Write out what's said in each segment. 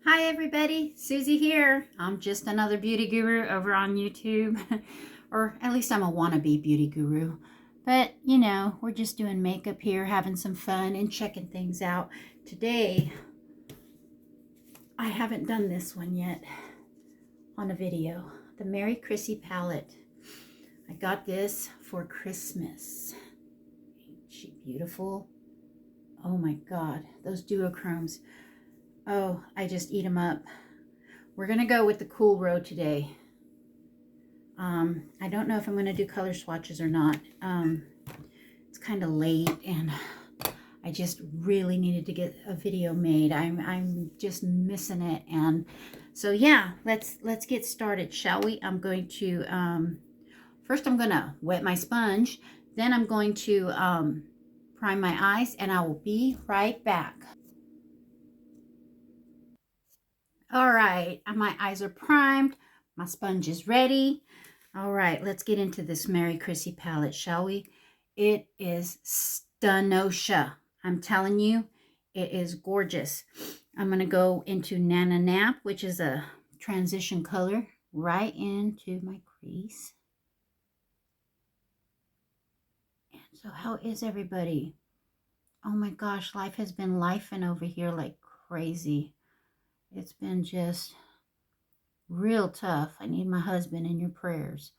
Hi everybody, Susie here. I'm just another beauty guru over on YouTube. Or at least I'm a wannabe beauty guru. But, you know, we're just doing makeup here, having some fun and checking things out. Today, I haven't done this one yet on a video. The Merry Chrissy palette. I got this for Christmas. Ain't she beautiful? Oh my God, those duochromes. Oh, I just eat them up. We're going to go with the cool road today. I don't know if I'm going to do color swatches or not. It's kind of late and I just really needed to get a video made. I'm just missing it. And so yeah, let's get started, shall we? I'm going to, first I'm going to wet my sponge. Then I'm going to prime my eyes and I will be right back. All right, my eyes are primed. My sponge is ready. All right, let's get into this Merry Chrissy palette, shall we? It is stunnosha. I'm telling you, it is gorgeous. I'm going to go into Nana Nap, which is a transition color, right into my crease. And so how is everybody? Oh my gosh, life has been lifing over here like crazy. It's been just real tough. I need my husband in your prayers.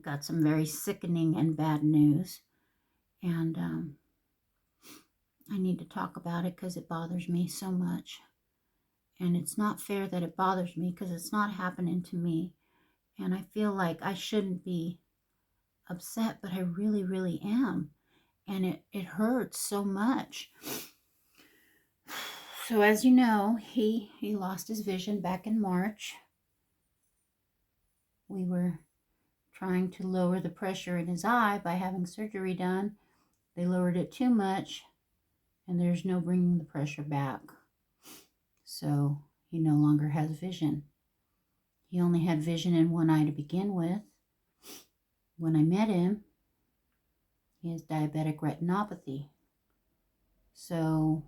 Got some very sickening and bad news. And I need to talk about it because it bothers me so much. And it's not fair that it bothers me because it's not happening to me. And I feel like I shouldn't be upset, but I really, really am. And it hurts so much. So as you know, he lost his vision back in March. We were trying to lower the pressure in his eye by having surgery done. They lowered it too much, and there's no bringing the pressure back. So he no longer has vision. He only had vision in one eye to begin with. When I met him, he has diabetic retinopathy. So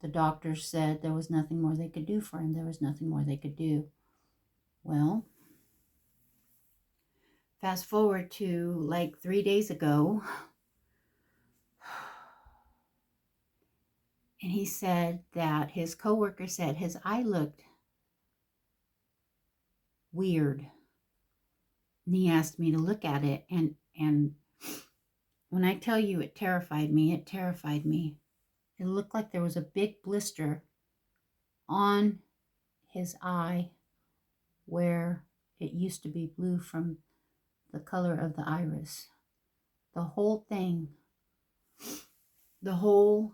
the doctors said there was nothing more they could do for him. There was nothing more they could do. Well, fast forward to like 3 days ago, and he said that his coworker said his eye looked weird. And he asked me to look at it, and when I tell you it terrified me, it terrified me. It looked like there was a big blister on his eye where it used to be blue from the color of the iris. The whole thing, the whole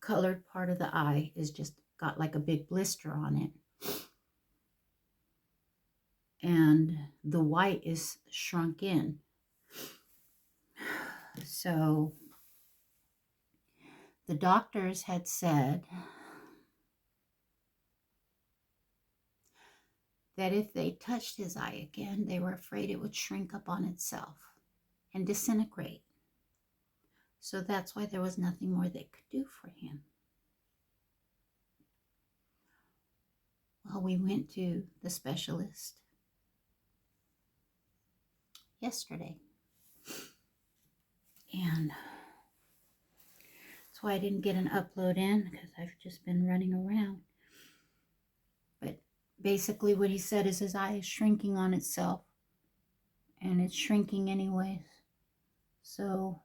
colored part of the eye is just got like a big blister on it. And the white is shrunk in. So the doctors had said that if they touched his eye again, they were afraid it would shrink up on itself and disintegrate. So that's why there was nothing more they could do for him. Well, we went to the specialist yesterday. And that's why I didn't get an upload in, because I've just been running around. But basically what he said is his eye is shrinking on itself. And it's shrinking anyways. So,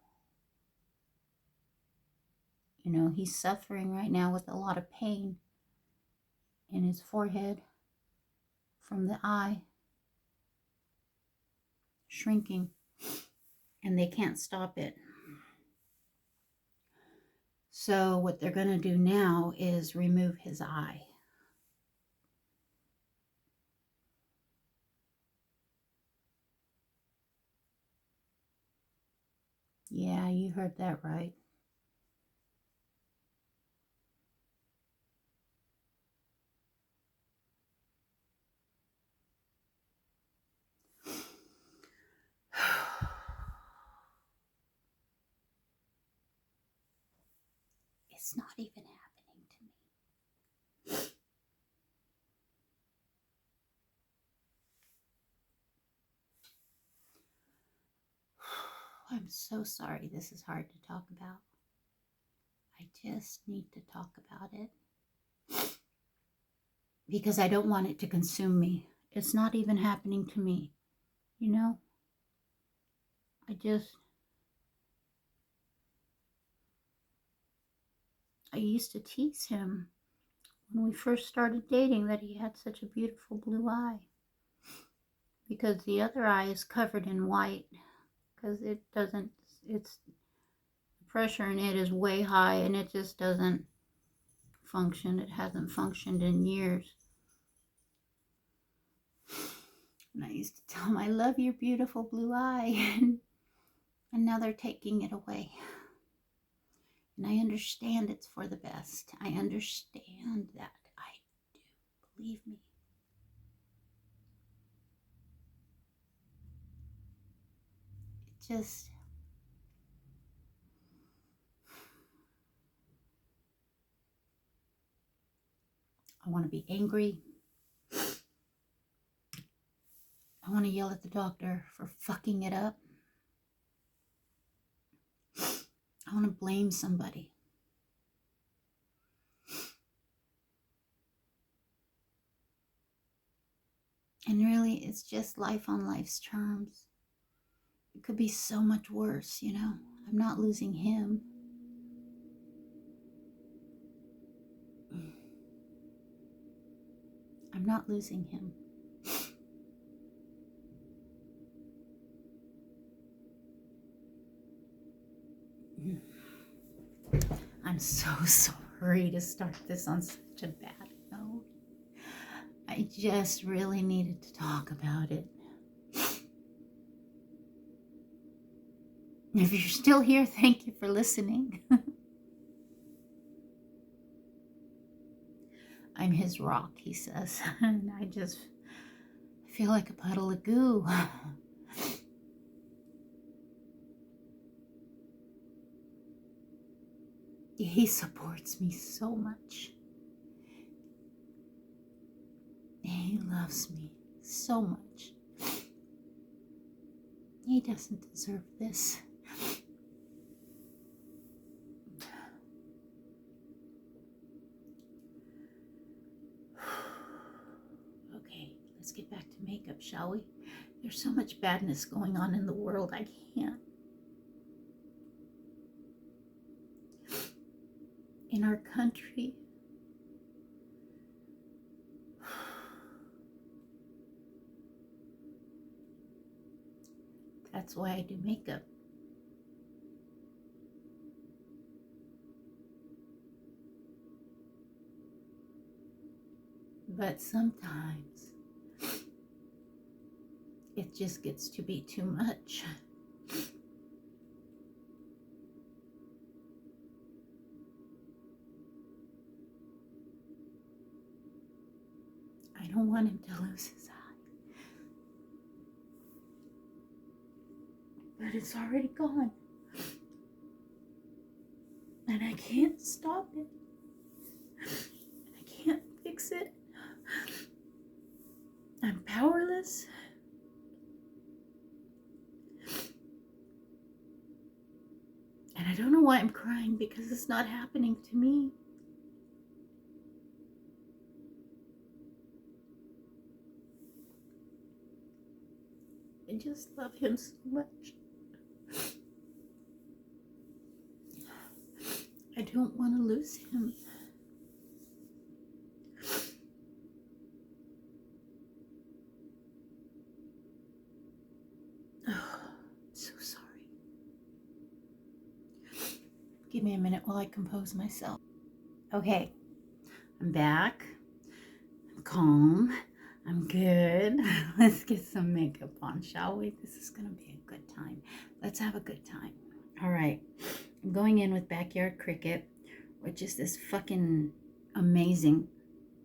you know, he's suffering right now with a lot of pain in his forehead from the eye shrinking. And they can't stop it. So what they're going to do now is remove his eye. Yeah, you heard that right. It's not even happening to me. I'm so sorry this is hard to talk about. I just need to talk about it. Because I don't want it to consume me. It's not even happening to me. You know? I used to tease him when we first started dating that he had such a beautiful blue eye. Because the other eye is covered in white. Because the pressure in it is way high and it just doesn't function. It hasn't functioned in years. And I used to tell him, I love your beautiful blue eye. And now they're taking it away. And I understand it's for the best. I understand that. I do. Believe me. It just... I want to be angry. I want to yell at the doctor for fucking it up. I want to blame somebody. And really, it's just life on life's terms. It could be so much worse, you know. I'm not losing him. I'm not losing him. I'm so sorry to start this on such a bad note. I just really needed to talk about it. If you're still here, thank you for listening. I'm his rock, he says. And I just feel like a puddle of goo. He supports me so much. He loves me so much. He doesn't deserve this. Okay, let's get back to makeup, shall we? There's so much badness going on in the world, I can't. In our country. That's why I do makeup. But sometimes it just gets to be too much. I don't want him to lose his eye. But it's already gone. And I can't stop it. I can't fix it. I'm powerless. And I don't know why I'm crying, because it's not happening to me. I just love him so much. I don't want to lose him. Oh, I'm so sorry. Give me a minute while I compose myself. Okay, I'm back. I'm calm. I'm good. Let's get some makeup on, shall we? This is going to be a good time. Let's have a good time. All right. I'm going in with Backyard Cricket, which is this fucking amazing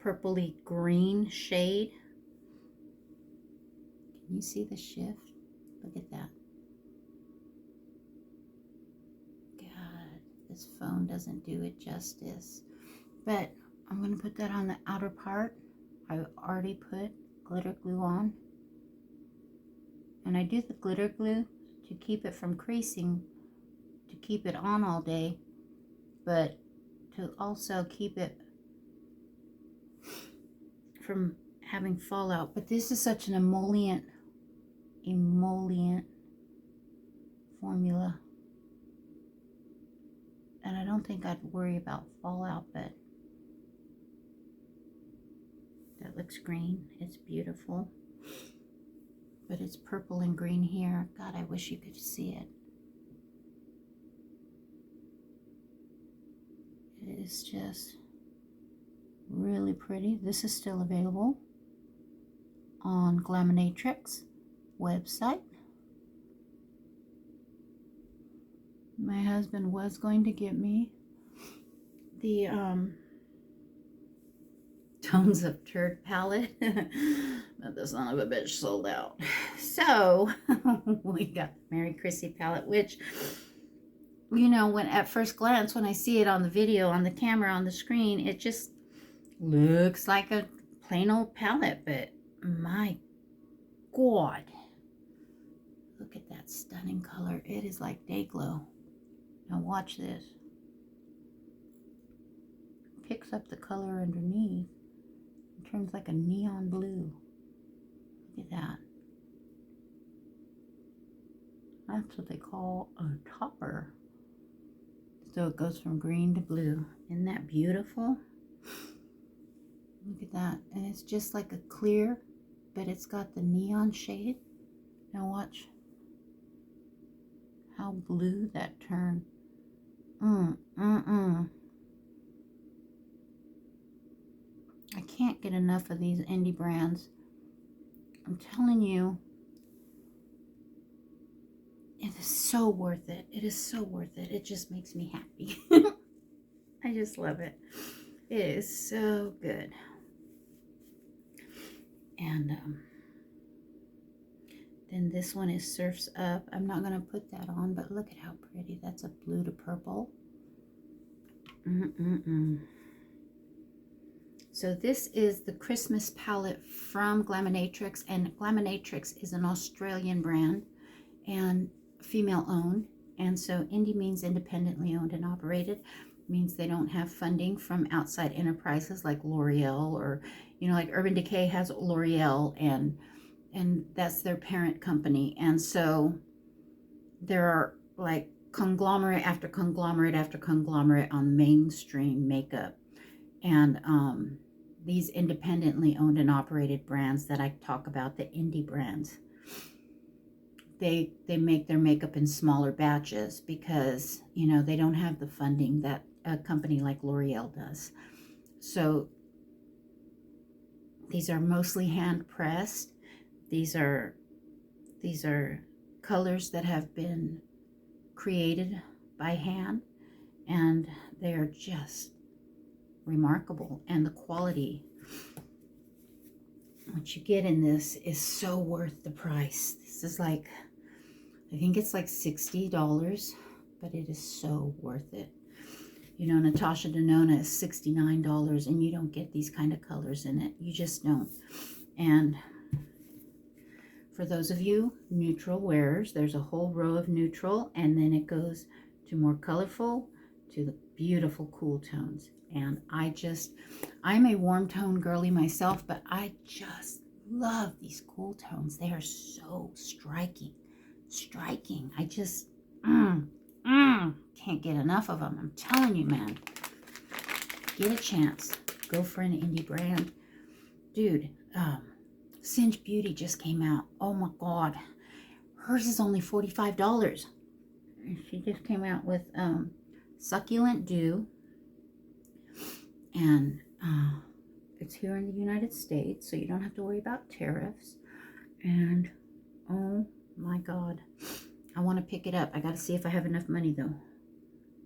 purpley green shade. Can you see the shift? Look at that. God, This phone doesn't do it justice. But I'm going to put that on the outer part. I already put glitter glue on. And I do the glitter glue to keep it from creasing, to keep it on all day, but to also keep it from having fallout. But this is such an emollient formula, and I don't think I'd worry about fallout. But that looks green. It's beautiful, but it's purple and green here. God, I wish you could see it. It is just really pretty. This is still available on Glaminatrix website. My husband was going to get me the Tones of Turd palette, but the son of a bitch sold out. So we got the Merry Chrissy palette, which, you know, when at first glance, when I see it on the video, on the camera, on the screen, it just looks like a plain old palette, but my God, look at that stunning color. It is like day glow. Now watch this. Picks up the color underneath and turns like a neon blue. Look at that. That's what they call a topper. So it goes from green to blue. Isn't that beautiful? Look at that. And it's just like a clear, but it's got the neon shade. Now watch how blue that turned. I can't get enough of these indie brands. I'm telling you, it is so worth it. It is so worth it. It just makes me happy. I just love it. It is so good. And then this one is Surf's Up. I'm not going to put that on, but look at how pretty. That's a blue to purple. So this is the Christmas palette from Glaminatrix, and Glaminatrix is an Australian brand and female owned, and so indie means independently owned and operated. Means they don't have funding from outside enterprises like L'Oreal, or, you know, like Urban Decay has L'Oreal, and that's their parent company. And so there are like conglomerate after conglomerate after conglomerate on mainstream makeup. And these independently owned and operated brands that I talk about, the indie brands, they make their makeup in smaller batches because, you know, they don't have the funding that a company like L'Oreal does. So these are mostly hand pressed. These are colors that have been created by hand, and they are just remarkable. And the quality what you get in this is so worth the price. This is like, I think it's like $60, but it is so worth it. You know, Natasha Denona is $69, and you don't get these kind of colors in it. You just don't. And for those of you neutral wearers, there's a whole row of neutral, and then it goes to more colorful, to the beautiful cool tones. And I'm a warm tone girly myself, but I just love these cool tones. They are so striking. I just can't get enough of them. I'm telling you, man. Get a chance. Go for an indie brand. Dude, Singe Beauty just came out. Oh my God. Hers is only $45. She just came out with Succulent Dew. And it's here in the United States, so you don't have to worry about tariffs. And oh my God, I want to pick it up. I got to see if I have enough money though,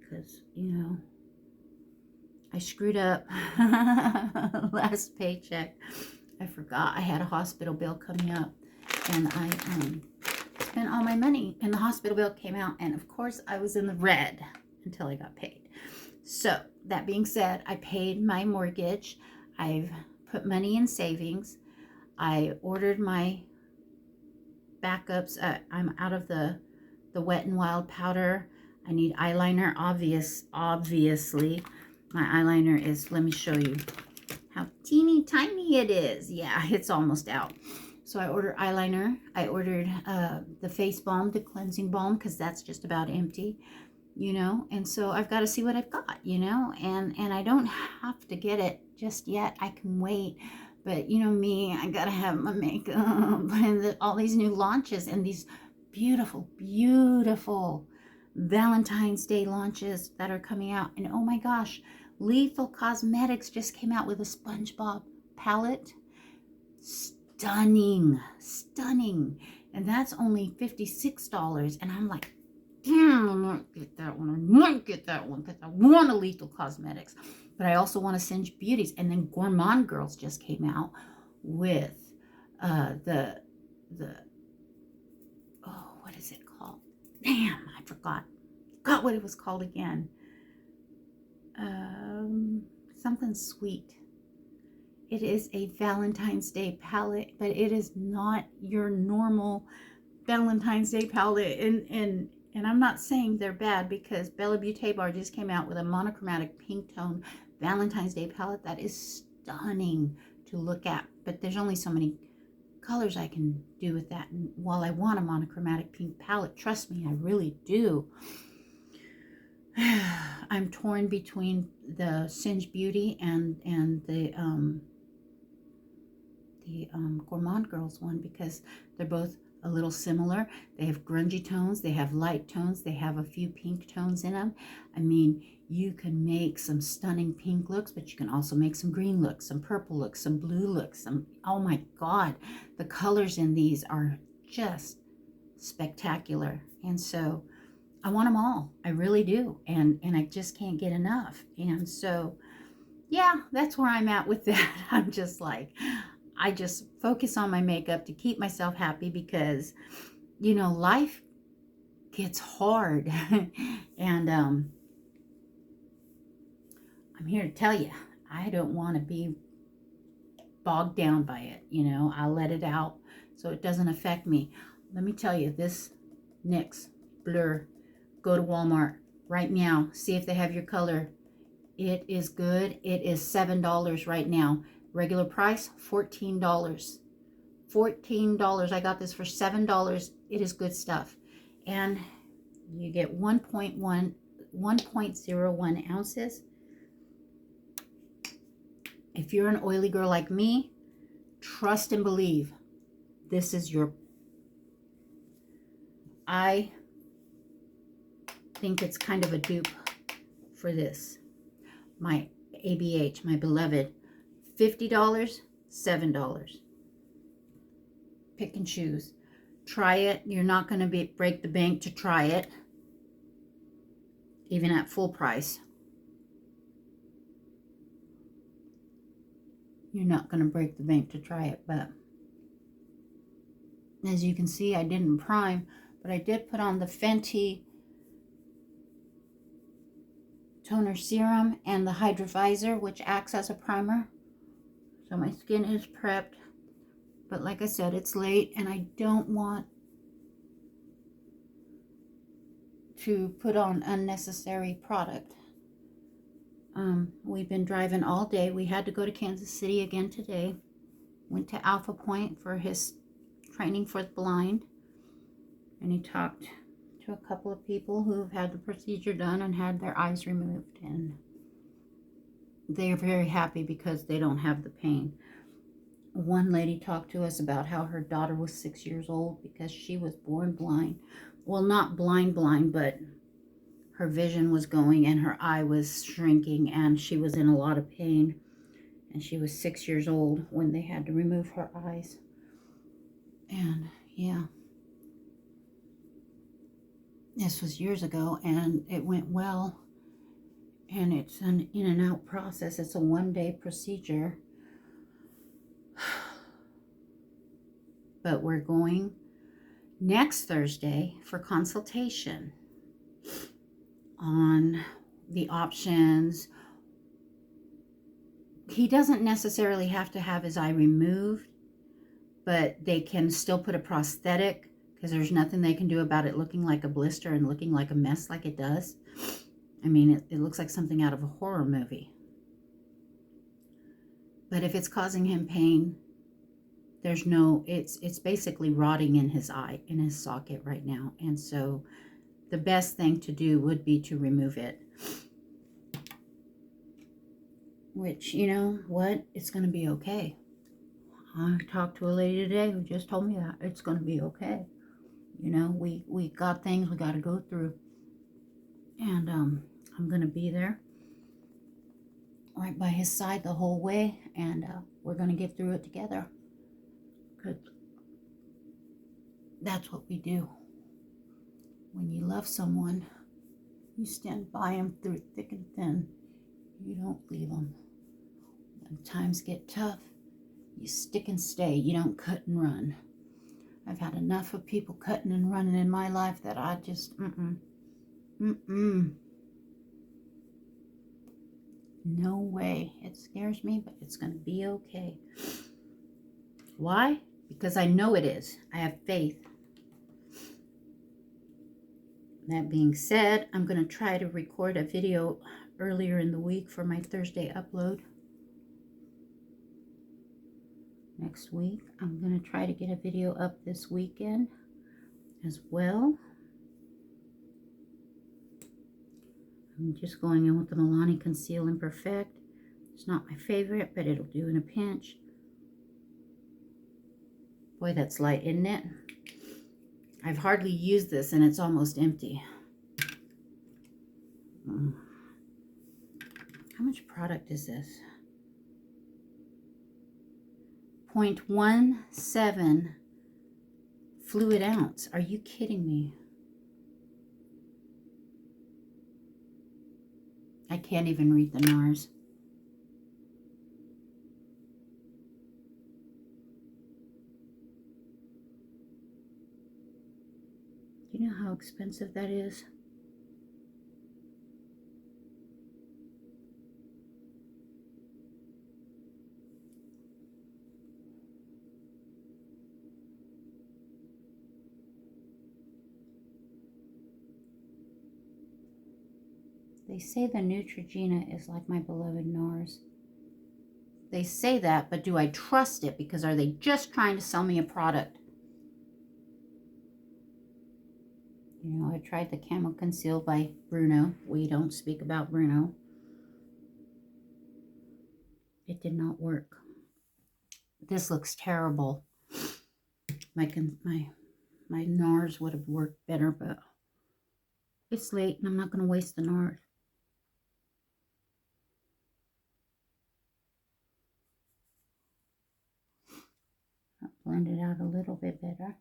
because, you know, I screwed up last paycheck. I forgot I had a hospital bill coming up, and I spent all my money, and the hospital bill came out, and of course I was in the red. until I got paid. So that being said, I paid my mortgage. I've put money in savings. I ordered my backups. I'm out of the Wet n Wild powder. I need eyeliner. Obviously, my eyeliner is, let me show you how teeny tiny it is. Yeah, it's almost out. So I ordered eyeliner. I ordered the face balm, the cleansing balm, because that's just about empty, you know. And so I've got to see what I've got, you know. And I don't have to get it just yet. I can wait. But you know me, I got to have my makeup and all these new launches and these beautiful, beautiful Valentine's Day launches that are coming out. And oh my gosh, Lethal Cosmetics just came out with a SpongeBob palette. Stunning, stunning. And that's only $56. And I'm like, damn, I might get that one. I might get that one because I want a Lethal Cosmetics. But I also want to Singe Beauties. And then Gourmand Girls just came out with the oh, what is it called? Damn, I forgot what it was called again. Something sweet. It is a Valentine's Day palette, but it is not your normal Valentine's Day palette. And I'm not saying they're bad, because Bella Beauté Bar just came out with a monochromatic pink tone Valentine's Day palette that is stunning to look at. But there's only so many colors I can do with that. And while I want a monochromatic pink palette, trust me, I really do. I'm torn between the Singe Beauty and the Gourmand Girls one, because they're both a little similar. They have grungy tones, they have light tones, they have a few pink tones in them. I mean, you can make some stunning pink looks, but you can also make some green looks, some purple looks, some blue looks, some, oh my God, the colors in these are just spectacular. And so I want them all. I really do. And I just can't get enough. And so, yeah, that's where I'm at with that. I'm just like, I just focus on my makeup to keep myself happy, because, you know, life gets hard. And I'm here to tell you, I don't want to be bogged down by it. You know, I'll let it out so it doesn't affect me. Let me tell you, this NYX Blur, go to Walmart right now. See if they have your color. It is good. It is $7 right now. Regular price, $14. $14. I got this for $7. It is good stuff. And you get 1.01 ounces. If you're an oily girl like me, trust and believe, this is your... I think it's kind of a dupe for this. My ABH, my beloved, $50, $7. Pick and choose. Try it. You're not going to break the bank to try it, even at full price. You're not going to break the bank to try it, but as you can see, I didn't prime, but I did put on the Fenty toner serum and the hydrovisor, which acts as a primer. So my skin is prepped, but like I said, it's late and I don't want to put on unnecessary product. We've been driving all day. We had to go to Kansas City again today. Went to Alpha Point for his training for the blind, and he talked to a couple of people who have had the procedure done and had their eyes removed, and they are very happy because they don't have the pain. One lady talked to us about how her daughter was 6 years old because she was born blind. Well, not blind, but her vision was going and her eye was shrinking and she was in a lot of pain. And she was 6 years old when they had to remove her eyes. And yeah, this was years ago and it went well. And it's an in and out process. It's a 1-day procedure. But we're going next Thursday for consultation. on the options. He doesn't necessarily have to have his eye removed, but they can still put a prosthetic, because there's nothing they can do about it looking like a blister and looking like a mess like it does. I mean, it looks like something out of a horror movie. But if it's causing him pain, there's no, it's basically rotting in his eye, in his socket right now. And so the best thing to do would be to remove it. Which, you know what? It's going to be okay. I talked to a lady today who just told me that it's going to be okay. You know, we got things we got to go through. And I'm going to be there right by his side the whole way. And we're going to get through it together. Because that's what we do. When you love someone, you stand by them through thick and thin. You don't leave them. When times get tough, you stick and stay. You don't cut and run. I've had enough of people cutting and running in my life that I just, no way. It scares me, but it's going to be okay. Why? Because I know it is. I have faith. That being said, I'm going to try to record a video earlier in the week for my Thursday upload. Next week, I'm going to try to get a video up this weekend as well. I'm just going in with the Milani Conceal and Perfect. It's not my favorite, but it'll do in a pinch. Boy, that's light, isn't it? I've hardly used this and it's almost empty. How much product is this? 0.17 fluid ounce. Are you kidding me? I can't even read the NARS. Do you know how expensive that is? They say the Neutrogena is like my beloved NARS. They say that, but do I trust it? Because are they just trying to sell me a product? You know, I tried the Camo Conceal by Bruno. We don't speak about Bruno. It did not work. This looks terrible. My NARS would have worked better, but it's late and I'm not going to waste the NARS. I'll blend it out a little bit better.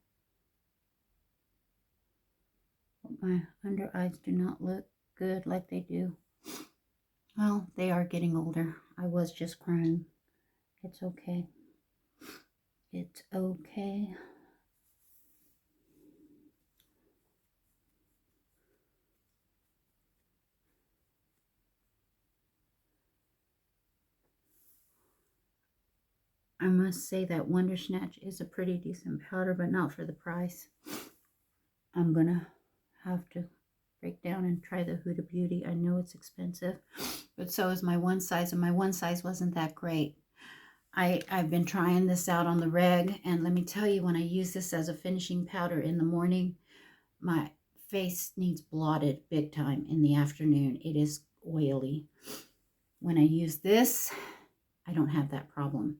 But my under eyes do not look good like they do. Well, they are getting older. I was just crying. It's okay. It's okay. I must say that Wonder Snatch is a pretty decent powder, but not for the price. I'm going to have to break down and try the Huda Beauty. I know it's expensive, but so is my one size, and my one size wasn't that great. I've been trying this out on the reg, and let me tell you, when I use this as a finishing powder in the morning, my face needs blotted big time. In the afternoon, it is oily. When I use this, I don't have that problem.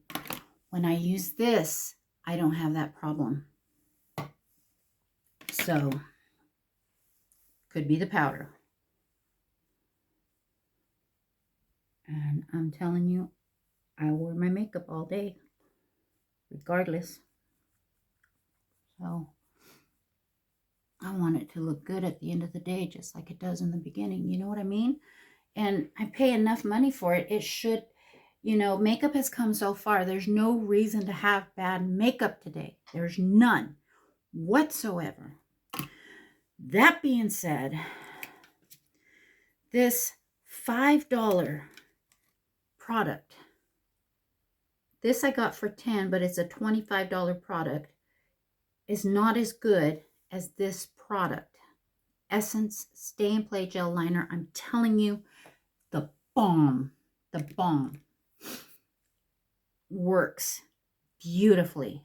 When I use this, I don't have that problem. So, could be the powder. And I'm telling you, I wear my makeup all day, regardless. So, I want it to look good at the end of the day, just like it does in the beginning. You know what I mean? And I pay enough money for it. It should, you know, makeup has come so far. There's no reason to have bad makeup today. There's none whatsoever. That being said, This $5 product, this I got for $10, but it's a $25 product, is not as good as this product. Essence Stay and Play Gel Liner. I'm telling you, the bomb. The bomb. Works beautifully.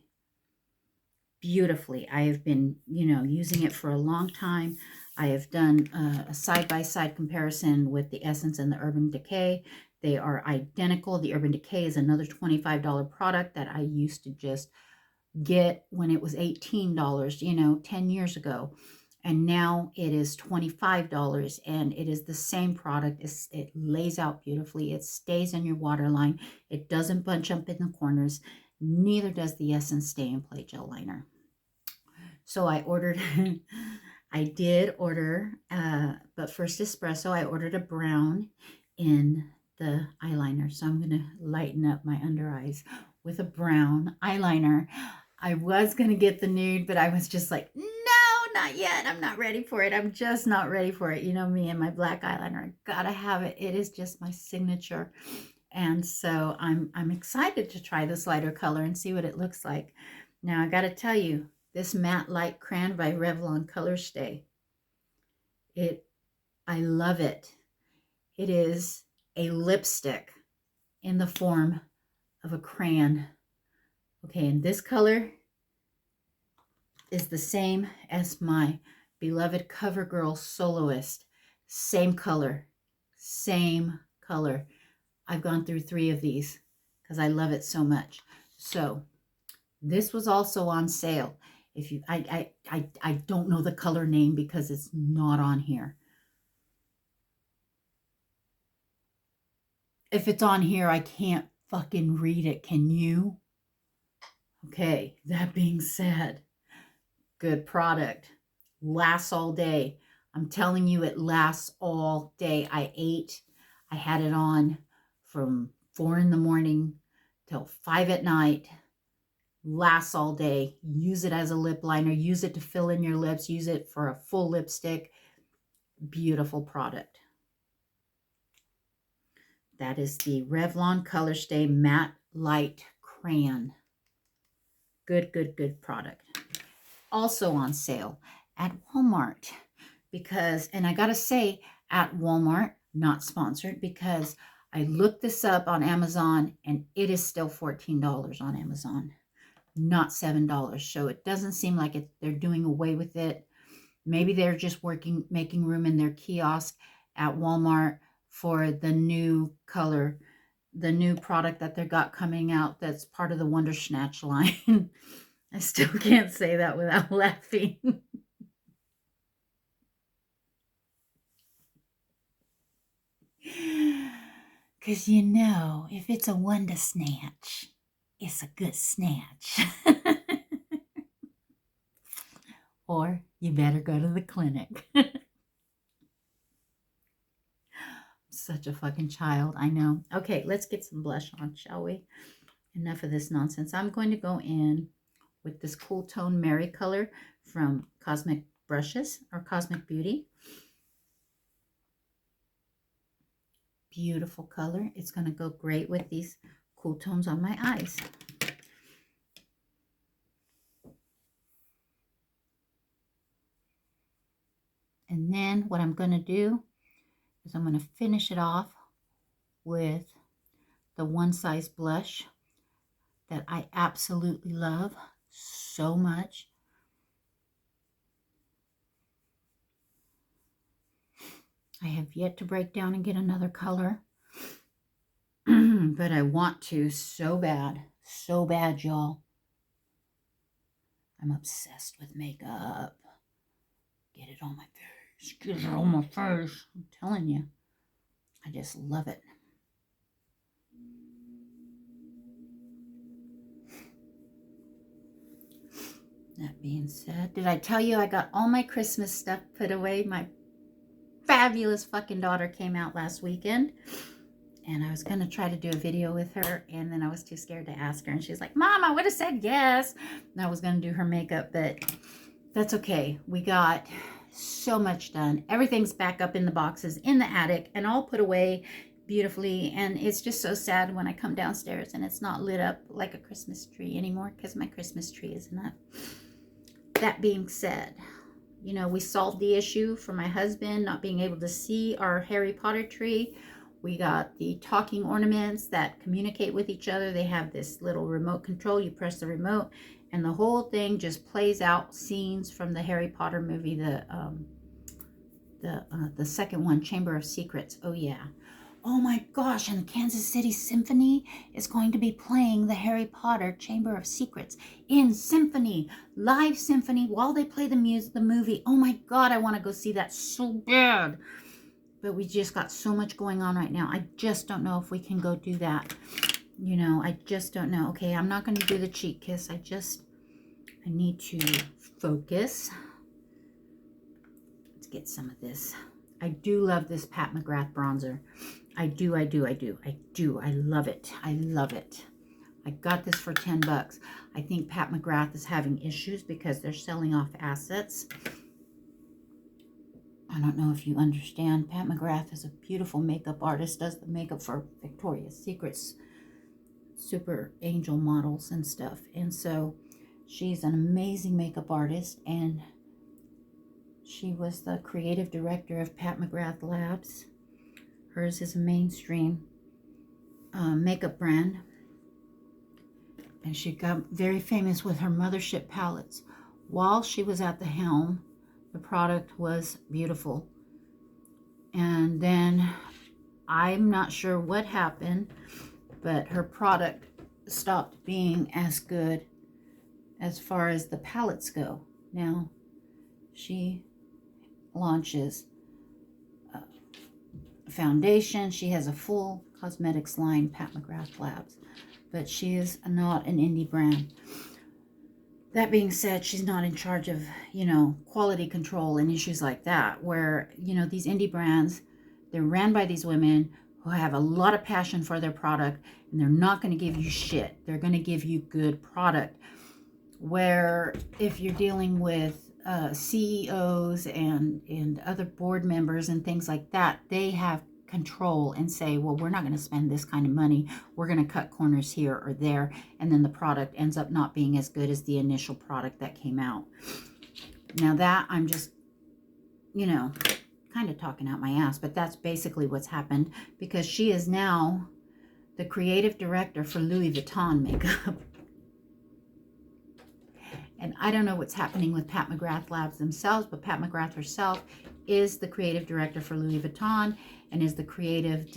Beautifully. I have been, using it for a long time. I have done a side-by-side comparison with the Essence and the Urban Decay. They are identical. The Urban Decay is another $25 product that I used to just get when it was $18, 10 years ago. And now it is $25, and it is the same product. It lays out beautifully. It stays in your waterline. It doesn't bunch up in the corners. Neither does the Essence Stay and Play Gel Liner. So I ordered, I did order, but first espresso, I ordered a brown in the eyeliner. So I'm going to lighten up my under eyes with a brown eyeliner. I was going to get the nude, but I was just like, no, not yet. I'm not ready for it. I'm just not ready for it. You know me and my black eyeliner. I gotta have it. It is just my signature. And so I'm excited to try this lighter color and see what it looks like. Now I got to tell you, this Matte Light Crayon by Revlon Color Stay. I love it. It is a lipstick in the form of a crayon. Okay, and this color is the same as my beloved CoverGirl Soloist. Same color. Same color. I've gone through 3 of these because I love it so much. So this was also on sale. If you, I don't know the color name because it's not on here. If it's on here, I can't fucking read it. Can you? Okay, that being said, good product. Lasts all day. I'm telling you, it lasts all day. I had it on from 4 in the morning till 5 at night. Lasts all day. Use it as a lip liner. Use it to fill in your lips. Use it for a full lipstick. Beautiful product. That is the Revlon Color Stay Matte Light Crayon. Good, good, good product. Also on sale at Walmart. Because, and I gotta say, at Walmart, not sponsored, because I looked this up on Amazon and it is still $14 on Amazon. Not $7. So it doesn't seem like they're doing away with it. Maybe they're just making room in their kiosk at Walmart for the new color, the new product that they got coming out that's part of the Wonder Snatch line. I still can't say that without laughing. Because if it's a Wonder Snatch, it's a good snatch. Or you better go to the clinic. Such a fucking child, I know. Okay, let's get some blush on, shall we? Enough of this nonsense. I'm going to go in with this Cool Tone Merry color from Cosmic Brushes or Cosmic Beauty. Beautiful color. It's going to go great with these cool tones on my eyes. And then what I'm going to do is I'm going to finish it off with the One Size blush that I absolutely love so much. I have yet to break down and get another color, but I want to so bad, y'all. I'm obsessed with makeup. Get it on my face. Get it on my face. I'm telling you. I just love it. That being said, did I tell you I got all my Christmas stuff put away? My fabulous fucking daughter came out last weekend. And I was going to try to do a video with her. And then I was too scared to ask her. And she's like, Mom, I would have said yes. And I was going to do her makeup. But that's okay. We got so much done. Everything's back up in the boxes in the attic and all put away beautifully. And it's just so sad when I come downstairs and it's not lit up like a Christmas tree anymore because my Christmas tree isn't up. That being said, you know, we solved the issue for my husband not being able to see our Harry Potter tree. We got the talking ornaments that communicate with each other. They have this little remote control. You press the remote and the whole thing just plays out scenes from the Harry Potter movie, the second one, Chamber of Secrets. Oh yeah. Oh my gosh, and the Kansas City Symphony is going to be playing the Harry Potter Chamber of Secrets in symphony, live symphony, while they play the movie. Oh my God, I want to go see that so bad. But we just got so much going on right now. I just don't know if we can go do that. You know, I just don't know. Okay, I'm not going to do the cheek kiss. I need to focus. Let's get some of this. I do love this Pat McGrath bronzer. I do. I love it. I love it. I got this for 10 bucks. I think Pat McGrath is having issues because they're selling off assets. I don't know if you understand. Pat McGrath is a beautiful makeup artist, does the makeup for Victoria's Secret's super angel models and stuff. And so she's an amazing makeup artist, and she was the creative director of Pat McGrath Labs. Hers is a mainstream makeup brand. And she got very famous with her Mothership palettes. While she was at the helm, the product was beautiful. And then I'm not sure what happened, but her product stopped being as good as far as the palettes go. Now, she launches foundation. She has a full cosmetics line, Pat McGrath Labs, but she is not an indie brand. That being said, she's not in charge of, you know, quality control and issues like that, where, you know, these indie brands, they're ran by these women who have a lot of passion for their product, and they're not going to give you shit. They're going to give you good product. Where if you're dealing with CEOs and other board members and things like that, they have control and say, well, we're not going to spend this kind of money. We're going to cut corners here or there. And then the product ends up not being as good as the initial product that came out. Now that I'm just, you know, kind of talking out my ass, but that's basically what's happened, because she is now the creative director for Louis Vuitton makeup. And I don't know what's happening with Pat McGrath Labs themselves, but Pat McGrath herself is the creative director for Louis Vuitton and is the creative,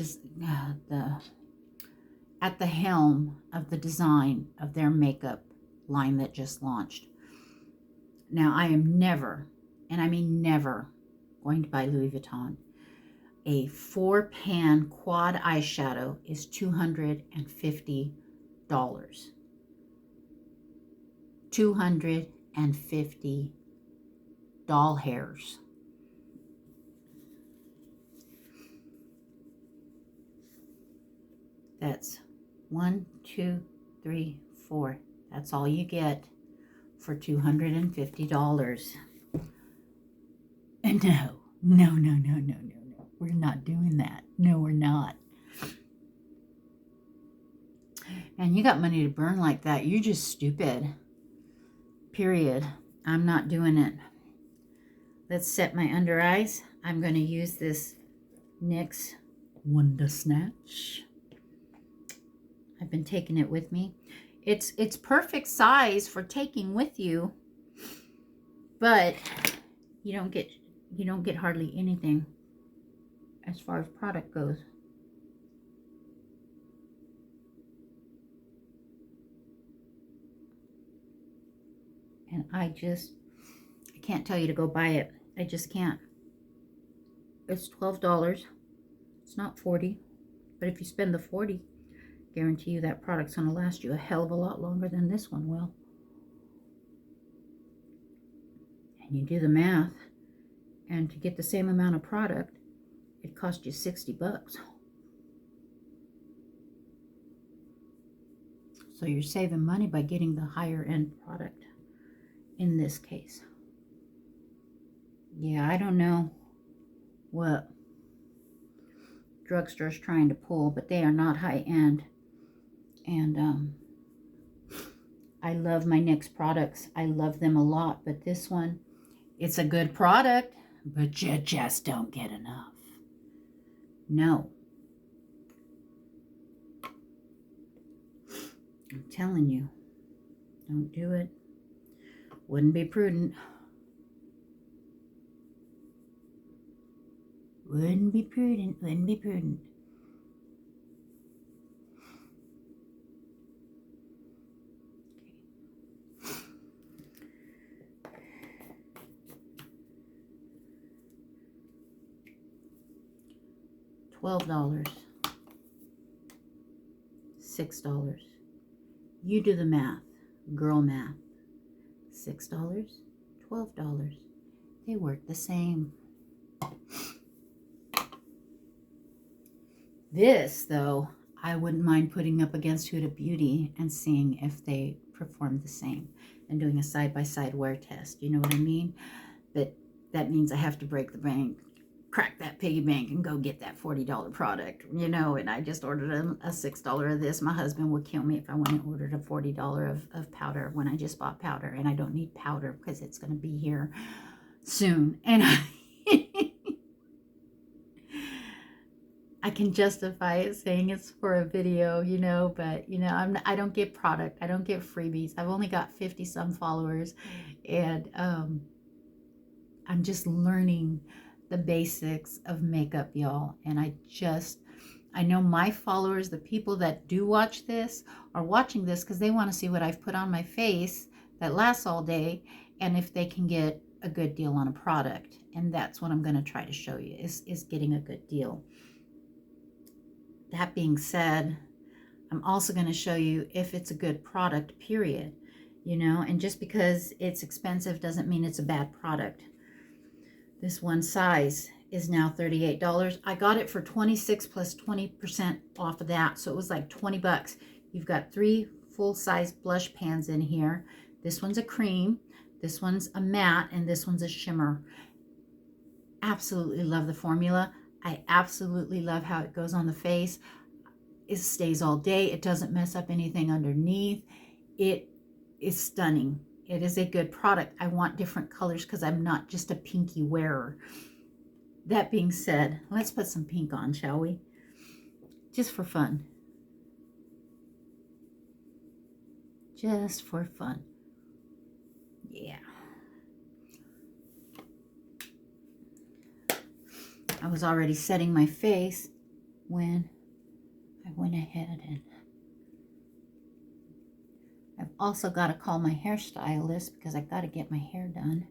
at the helm of the design of their makeup line that just launched. Now, I am never, and I mean never, going to buy Louis Vuitton. A 4-pan quad eyeshadow is $250. 250 doll hairs. That's 1, 2, 3, 4. That's all you get for $250. And no. We're not doing that. No, we're not. And you got money to burn like that, you're just stupid. Period. I'm not doing it. Let's set my under eyes. I'm going to use this NYX Wonder Snatch. I've been taking it with me. It's perfect size for taking with you, but you don't get hardly anything as far as product goes. And I can't tell you to go buy it. I just can't. It's $12. It's not $40. But if you spend the $40, guarantee you that product's going to last you a hell of a lot longer than this one will. And you do the math, and to get the same amount of product, it cost you $60. So you're saving money by getting the higher end product in this case. Yeah, I don't know what drugstore's trying to pull, but they are not high end. And I love my NYX products. I love them a lot, but this one, it's a good product, but you just don't get enough. No. I'm telling you, don't do it. Wouldn't be prudent. Wouldn't be prudent. Wouldn't be prudent. $12. $6. You do the math. Girl math. $6. $12. They work the same. This, though, I wouldn't mind putting up against Huda Beauty and seeing if they perform the same and doing a side-by-side wear test. You know what I mean? But that means I have to break the bank, crack that piggy bank, and go get that $40 product, you know, and I just ordered a $6 of this. My husband would kill me if I went and ordered a $40 of powder when I just bought powder, and I don't need powder because it's going to be here soon. And I can justify it saying it's for a video, you know, but, you know, I don't get product. I don't get freebies. I've only got 50 some followers, and I'm just learning the basics of makeup, y'all. And I know my followers, the people that do watch this, are watching this because they want to see what I've put on my face that lasts all day, and if they can get a good deal on a product. And that's what I'm going to try to show you, is getting a good deal. That being said, I'm also going to show you if it's a good product, period. You know, and just because it's expensive doesn't mean it's a bad product. This one size is now $38. I got it for $26 plus 20% off of that. So it was like 20 bucks. You've got 3 full-size blush pans in here. This one's a cream, this one's a matte, and this one's a shimmer. Absolutely love the formula. I absolutely love how it goes on the face. It stays all day. It doesn't mess up anything underneath. It is stunning. It is a good product. I want different colors because I'm not just a pinky wearer. That being said, let's put some pink on, shall we? Just for fun. Just for fun. Yeah. I was already setting my face when I went ahead, and I've also got to call my hairstylist because I've got to get my hair done.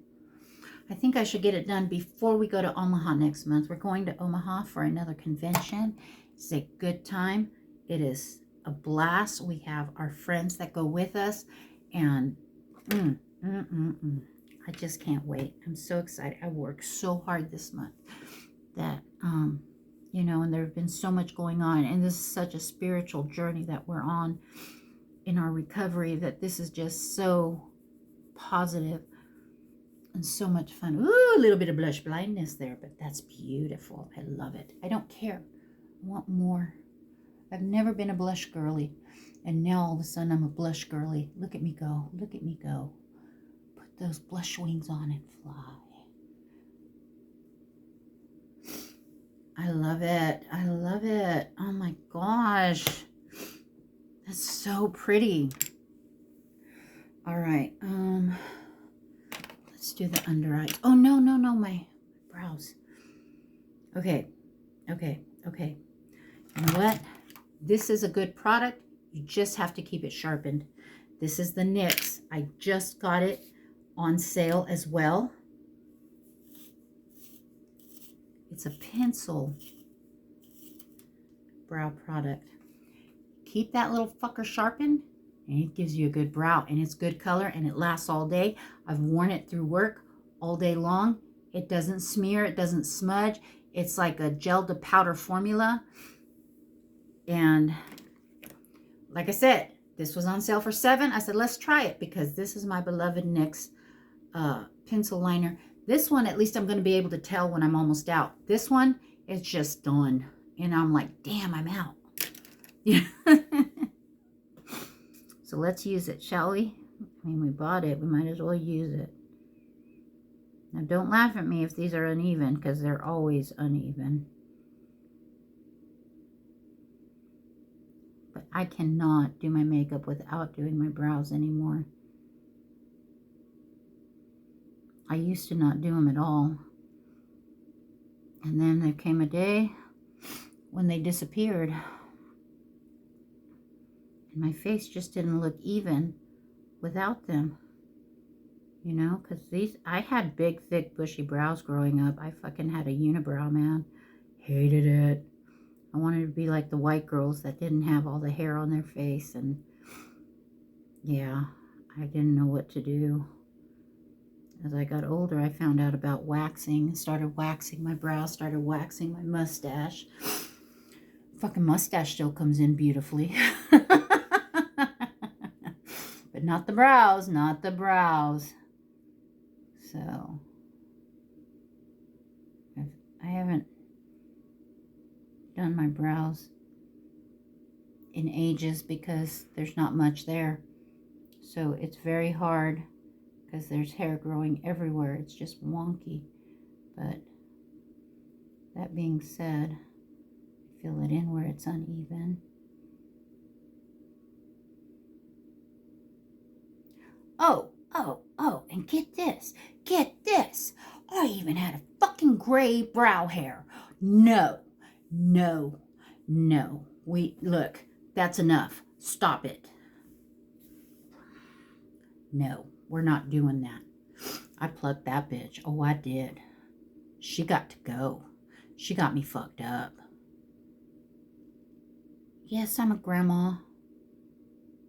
I think I should get it done before we go to Omaha next month. We're going to Omaha for another convention. It's a good time. It is a blast. We have our friends that go with us, and I just can't wait. I'm so excited. I worked so hard this month that, you know, and there have been so much going on, and this is such a spiritual journey that we're on in our recovery, that this is just so positive and so much fun. Ooh, a little bit of blush blindness there, but that's beautiful. I love it. I don't care. I want more. I've never been a blush girly, and now all of a sudden I'm a blush girly. Look at me go. Look at me go. Put those blush wings on and fly. I love it. I love it. Oh my gosh. That's so pretty. All right. Let's do the under eye. Oh, no, my brows. Okay. You know what? This is a good product. You just have to keep it sharpened. This is the NYX. I just got it on sale as well. It's a pencil brow product. Keep that little fucker sharpened, and it gives you a good brow, and it's good color, and it lasts all day. I've worn it through work all day long. It doesn't smear, it doesn't smudge. It's like a gel to powder formula. And like I said, this was on sale for $7. I said, let's try it, because this is my beloved NYX pencil liner. This one, at least I'm going to be able to tell when I'm almost out. This one is just done. And I'm like, damn, I'm out. So let's use it, shall we? I mean, we bought it. We might as well use it. Now, don't laugh at me if these are uneven, because they're always uneven. But I cannot do my makeup without doing my brows anymore. I used to not do them at all. And then there came a day when they disappeared. And my face just didn't look even without them. You know, because these, I had big, thick, bushy brows growing up. I fucking had a unibrow, man. Hated it. I wanted to be like the white girls that didn't have all the hair on their face. And yeah, I didn't know what to do. As I got older, I found out about waxing. Started waxing my brows, started waxing my mustache. Fucking mustache still comes in beautifully. But not the brows, not the brows. So, I haven't done my brows in ages because there's not much there. So it's very hard because there's hair growing everywhere. It's just wonky. But that being said, fill it in where it's uneven. Oh, and get this. I even had a fucking gray brow hair. No. Look, that's enough. Stop it. No, we're not doing that. I plucked that bitch. Oh, I did. She got to go. She got me fucked up. Yes, I'm a grandma.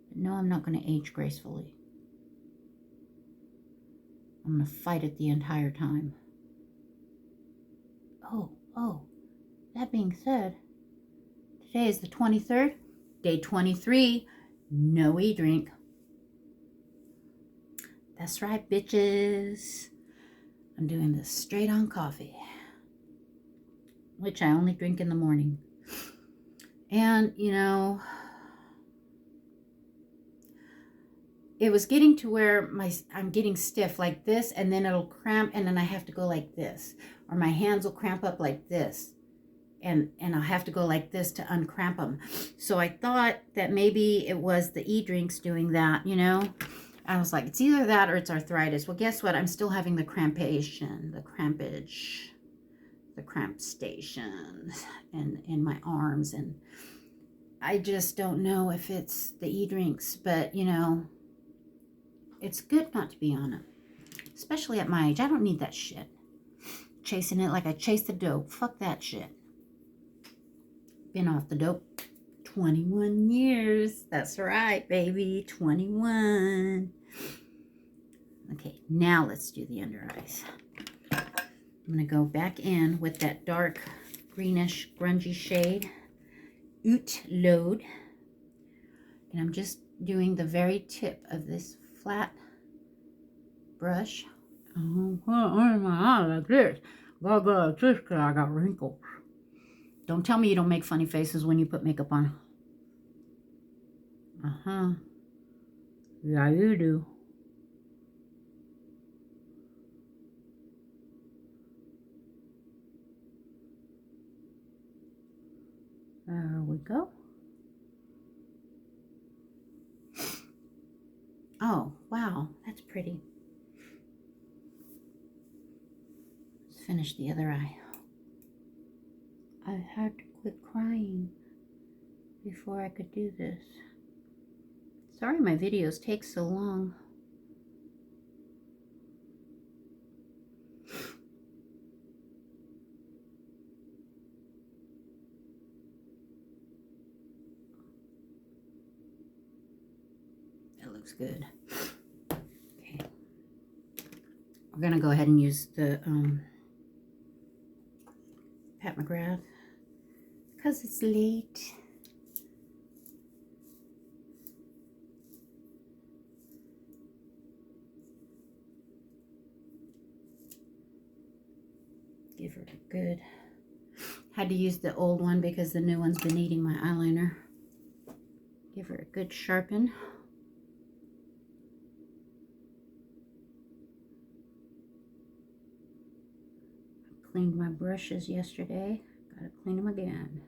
But no, I'm not going to age gracefully. I'm going to fight it the entire time. Oh, that being said, today is the 23rd, day 23, no e-drink. That's right, bitches. I'm doing this straight on coffee, which I only drink in the morning. And, you know, it was getting to where I'm getting stiff like this, and then it'll cramp, and then I have to go like this. Or my hands will cramp up like this. And I'll have to go like this to uncramp them. So I thought that maybe it was the e-drinks doing that, you know. I was like, it's either that or it's arthritis. Well, guess what? I'm still having the crampation, the cramp stations in my arms. And I just don't know if it's the e-drinks. But, you know, it's good not to be on them. Especially at my age. I don't need that shit. Chasing it like I chased the dope. Fuck that shit. Been off the dope 21 years. That's right, baby. 21. Okay, now let's do the under eyes. I'm going to go back in with that dark greenish grungy shade. Oot Load. And I'm just doing the very tip of this flat brush. Oh, my eye like this. I got wrinkles. Don't tell me you don't make funny faces when you put makeup on. Yeah, you do. There we go. Oh, wow. That's pretty. Let's finish the other eye. I had to quit crying before I could do this. Sorry my videos take so long. That looks good. Okay. We're going to go ahead and use the Pat McGrath because it's late. good. Had to use the old one because the new one's been eating my eyeliner. Give her a good sharpen. Cleaned my brushes yesterday. Gotta clean them again.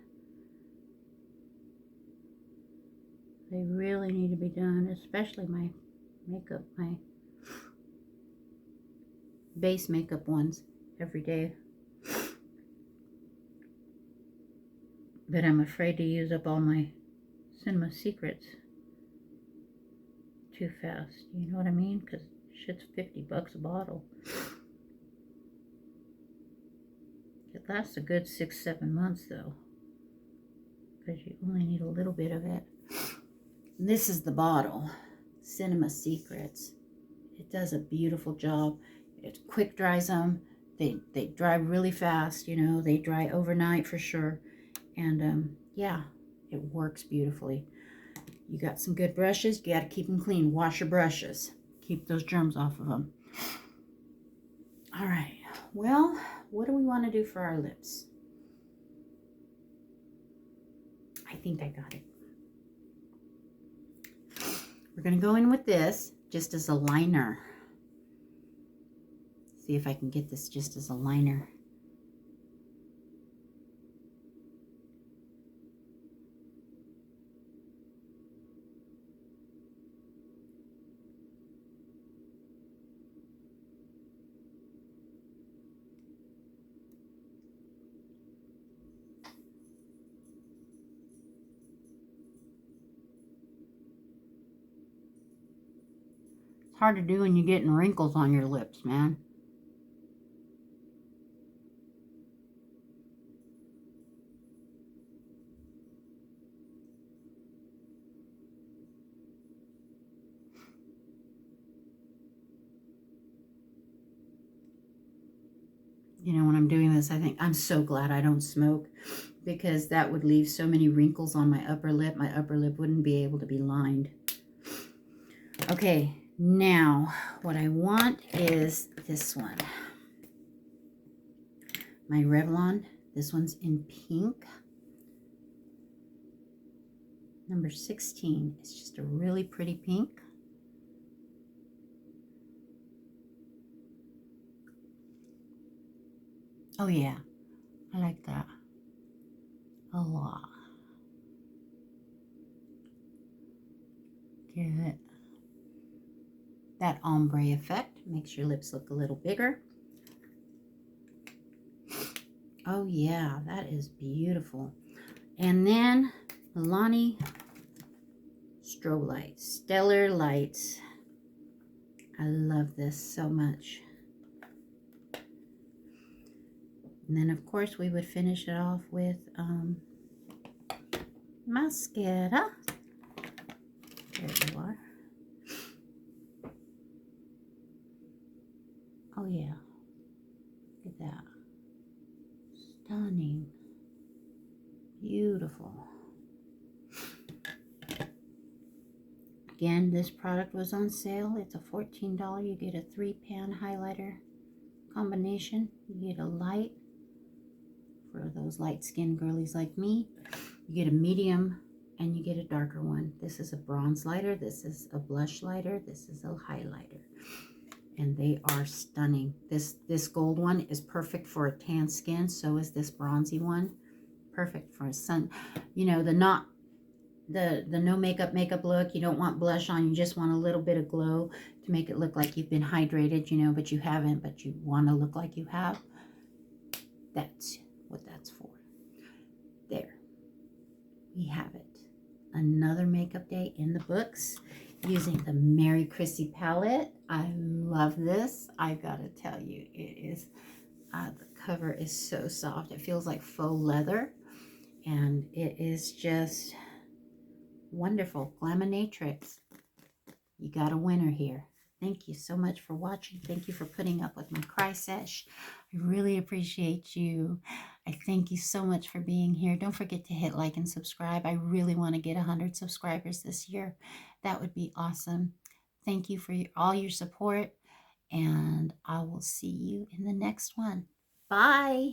They really need to be done, especially my makeup, my base makeup ones every day. But I'm afraid to use up all my Cinema Secrets too fast. You know what I mean? Because shit's $50 a bottle. It lasts a good 6-7 months though, because you only need a little bit of it. This is the bottle, Cinema Secrets. It does a beautiful job. It quick dries them. They dry really fast, you know. They dry overnight for sure. And yeah, it works beautifully. You got some good brushes. You got to keep them clean. Wash your brushes. Keep those germs off of them. All right. Well, what do we want to do for our lips? I think I got it. We're going to go in with this just as a liner. See if I can get this just as a liner. It's hard to do when you're getting wrinkles on your lips, man. You know, when I'm doing this, I think I'm so glad I don't smoke, because that would leave so many wrinkles on my upper lip. My upper lip wouldn't be able to be lined. Okay, now what I want is this one. My Revlon. This one's in pink. Number 16. It's just a really pretty pink. Oh yeah, I like that a lot. Get that ombre effect. Makes your lips look a little bigger. Oh yeah, that is beautiful. And then Milani Strobe Lights, Stellar Lights. I love this so much. And then of course we would finish it off with mascara. There you are. Oh yeah, look at that. Stunning. Beautiful. Again, this product was on sale. It's a $14. You get a 3-pan highlighter combination. You get a light for those light-skinned girlies like me. You get a medium and you get a darker one. This is a bronze lighter. This is a blush lighter. This is a highlighter. And they are stunning. This gold one is perfect for a tan skin. So is this bronzy one. Perfect for a sun. You know, the no makeup look. You don't want blush on. You just want a little bit of glow to make it look like you've been hydrated, you know, but you haven't, but you want to look like you have. That's what that's for. There. We have it. Another makeup day in the books using the Merry Chrissy palette. I love this. I gotta tell you, it is, the cover is so soft. It feels like faux leather. And it is just wonderful. Glaminatrix. You got a winner here. Thank you so much for watching. Thank you for putting up with my cry sesh. I really appreciate you. I thank you so much for being here. Don't forget to hit like and subscribe. I really want to get 100 subscribers this year. That would be awesome. Thank you for all your support, and I will see you in the next one. Bye.